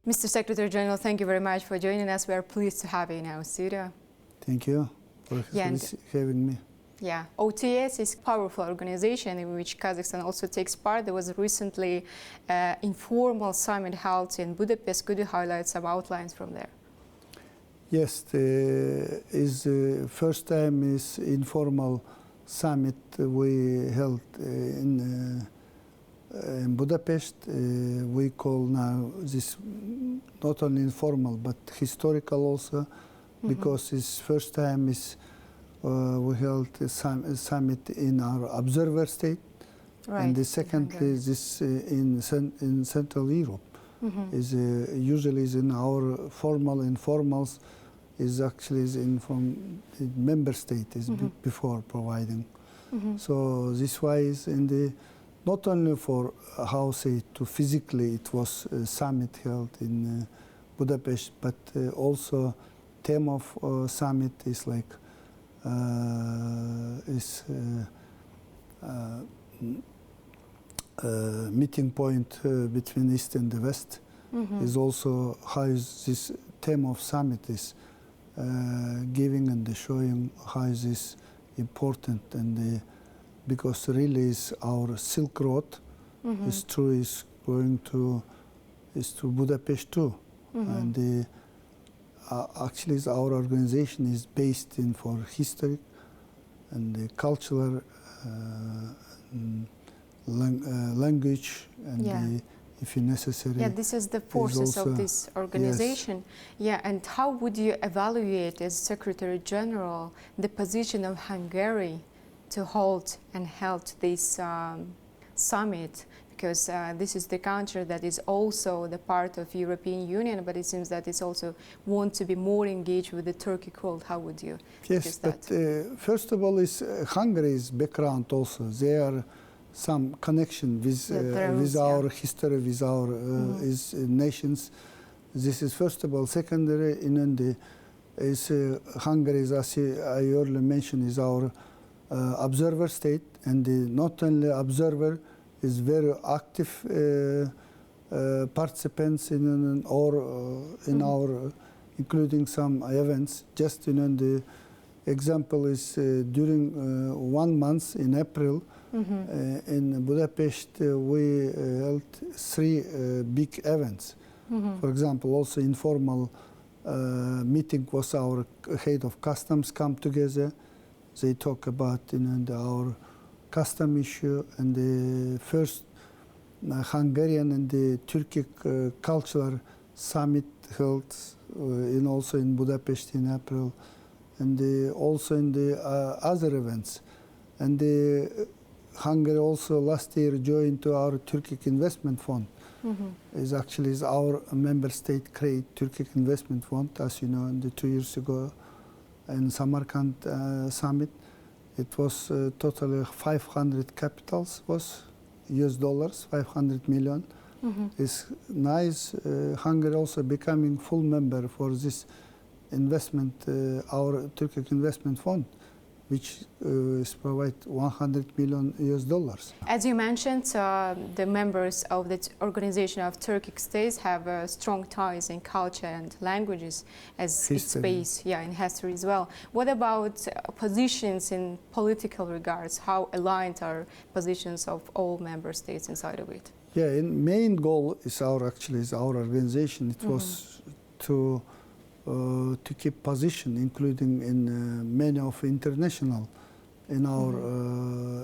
Mr. Secretary General, thank you very much for joining us. We are pleased to have you in our studio. Thank you for having me. Yeah, OTS is a powerful organization in which Kazakhstan also takes part. There was recently an informal summit held in Budapest. Could you highlight some outlines from there? Yes, first time is informal summit we held in Budapest. We call now this not only informal but historical also, because it's first time is we held a summit in our observer state, right. And the secondly this in Central Europe. Is usually is in our formal informals is actually is in from the member state is before providing. So this why is in the not only for how say to physically it was a summit held in Budapest, but also theme of summit is like meeting point between East and the West is also how is this theme of summit is giving and showing how is this important, and because really is our Silk Road is true is going to Budapest too, and actually our organization is based in for history and the cultural language and if necessary. Yeah, this is the forces of this organization. Yes. Yeah, and how would you evaluate as Secretary General the position of Hungary to hold and held this summit? Because this is the country that is also the part of European Union, but it seems that it's also want to be more engaged with the Turkic world. How would you? Yes, but first of all, is Hungary's background also. They are some connection with our history, with our nations. This is first of all. Secondary, is Hungary, as I earlier mentioned, is our observer state, and not only observer is very active participants in our including some events. Just the example is during 1 month in April. In Budapest, we held 3 big events. For example, also informal meeting was our head of customs come together. They talk about our custom issue, and the first Hungarian and the Turkic cultural summit held also in Budapest in April, and also in the other events. And Hungary also last year joined to our Turkic Investment Fund. Is actually our member state create Turkic Investment Fund, as you know, in the 2 years ago in Samarkand summit. It was totally 500 capitals was US dollars, 500 million. It's nice. Hungary also becoming full member for this investment, our Turkic Investment Fund, which is provide 100 million US dollars. As you mentioned, the members of the Organization of Turkic States have strong ties in culture and languages as its base, in history as well. What about positions in political regards? How aligned are positions of all member states inside of it? Yeah, main goal is our organization. It was to keep position, including in many of international in our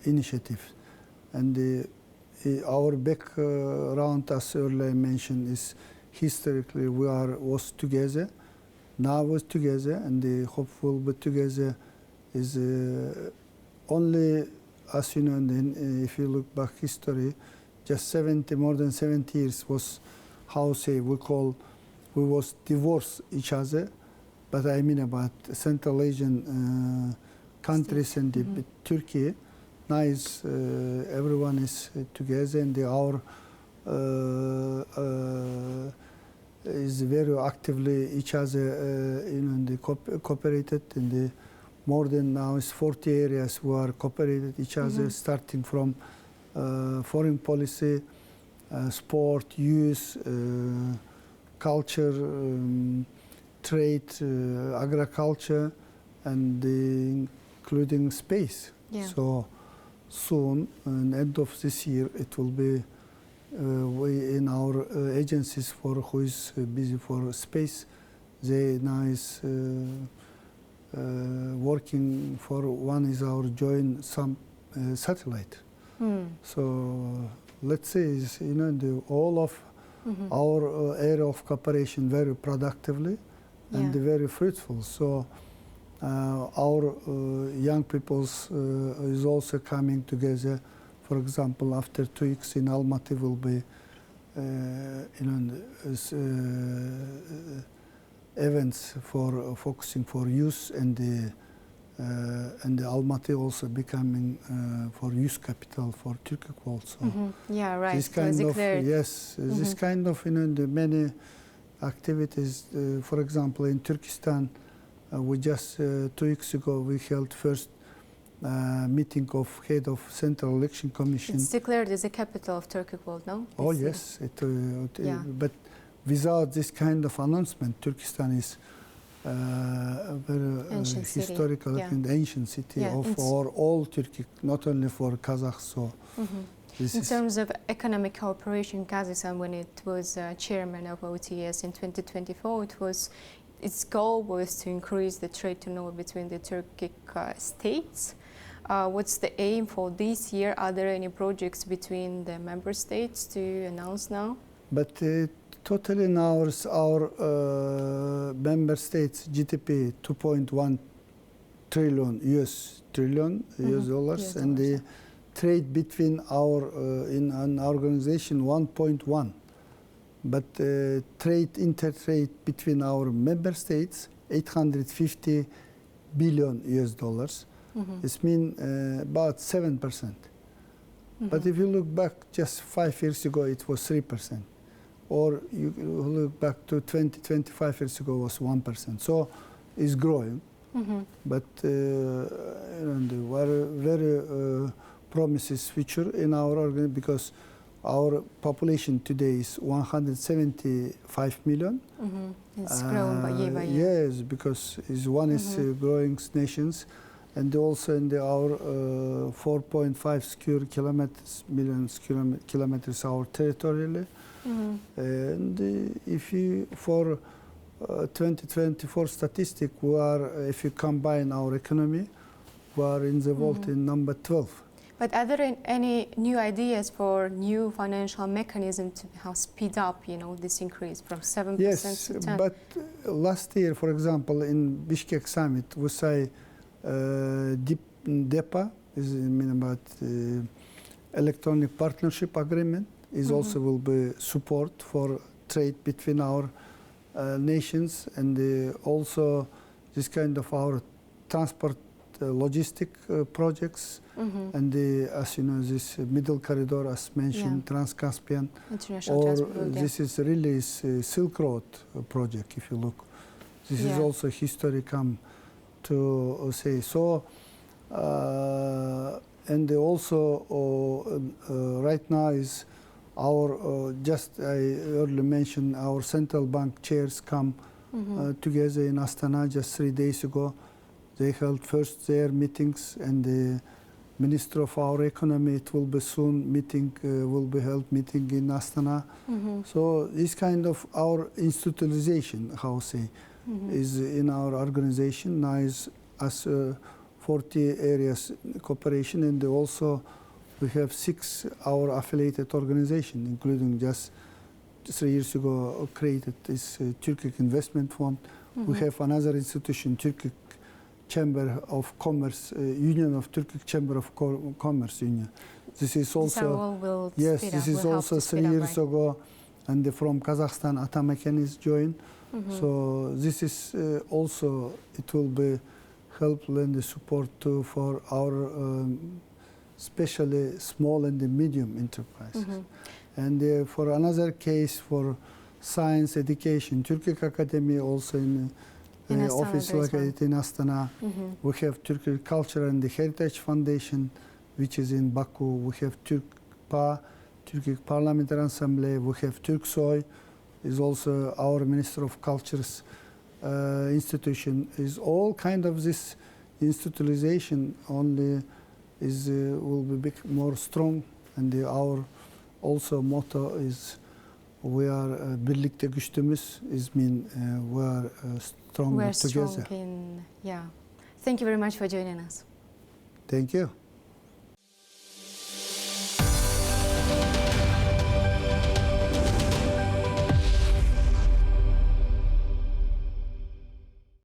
initiative, and our background, as earlier mentioned, is historically we was together, now was together, and hopeful but together is only, as you know, if you look back history, just more than 70 years was how say we was divorced each other, but I mean about Central Asian countries and Turkey. Now everyone is together, and our is very actively each other cooperated, and more than now is 40 areas who are cooperated each other, starting from foreign policy, sport, youth, culture, trade, agriculture, and including space. Yeah. So soon, in end of this year, it will be we in our agencies for who is busy for space. They now is working for one is our joint satellite. So let's say is, you know, all of our area of cooperation very productively and very fruitful. So our young peoples is also coming together. For example, after 2 weeks in Almaty will be events for focusing for youth, and the Almaty also becoming for youth capital for Turkic world. So yeah, right. this kind of this kind of the many activities. For example, in Turkestan, we just 2 weeks ago we held first meeting of head of Central Election Commission. It's declared as the capital of Turkic world, no? Oh yes, but without this kind of announcement, Turkestan is a very historical and ancient city for all Turkic, not only for Kazakhs. So in terms of economic cooperation, Kazakhstan, when it was chairman of OTS in 2024, its goal was to increase the trade turnover between the Turkic states. What's the aim for this year? Are there any projects between the member states to announce now? But totally now our member states GDP 2.1 trillion US dollars, and the trade between our in an organization 1.1. But intertrade between our member states 850 billion US dollars. This means about 7%. But if you look back just 5 years ago, it was 3%. Or you look back to 25 years ago, it was 1%. So it's growing. But very promises future in our organization, because our population today is 175 million. It's grown by year. Yes, because one is growing nations, and also in our 4.5 million square kilometers our territorially. And if you for 2024 statistic, if you combine our economy, we are in the world in number 12. But are there any new ideas for new financial mechanism to speed up, this increase from 7% to 10%? Yes, but last year, for example, in Bishkek summit, we say DEPA is about electronic partnership agreement. Is also will be support for trade between our nations, and also this kind of our transport logistic projects, and as you know, this middle corridor, as mentioned, Trans-Caspian, or this is really Silk Road project. If you look, this is also history come to say so. And also right now is our just I earlier mentioned our central bank chairs come together in Astana just 3 days ago. They held first their meetings, and the Minister of our Economy, it will be soon meeting, will be held meeting in Astana. So this kind of our institutionalization, how say, is in our organization now is as 40 areas cooperation, and also we have 6 our affiliated organization, including just 3 years ago created this Turkic Investment Fund. We have another institution, Turkic Chamber of Commerce, Union of Turkic Chamber of Commerce Union. This is also this is also 3 years ago, and from Kazakhstan Atamekan is joined. So this is also it will be helpful and the support too for our especially small and the medium enterprises. And for another case for science education, Turkic Academy also in office located in Astana. We have Turkic Culture and the Heritage Foundation, which is in Baku. We have Turkic Parliamentary Assembly. We have Turksoy. is also our Minister of Culture's institution. Is all kind of this institutionalization only is will be more strong, and our also motto is we are birlikte güçlüyüz, is mean we are stronger together. Yeah. Thank you very much for joining us. Thank you.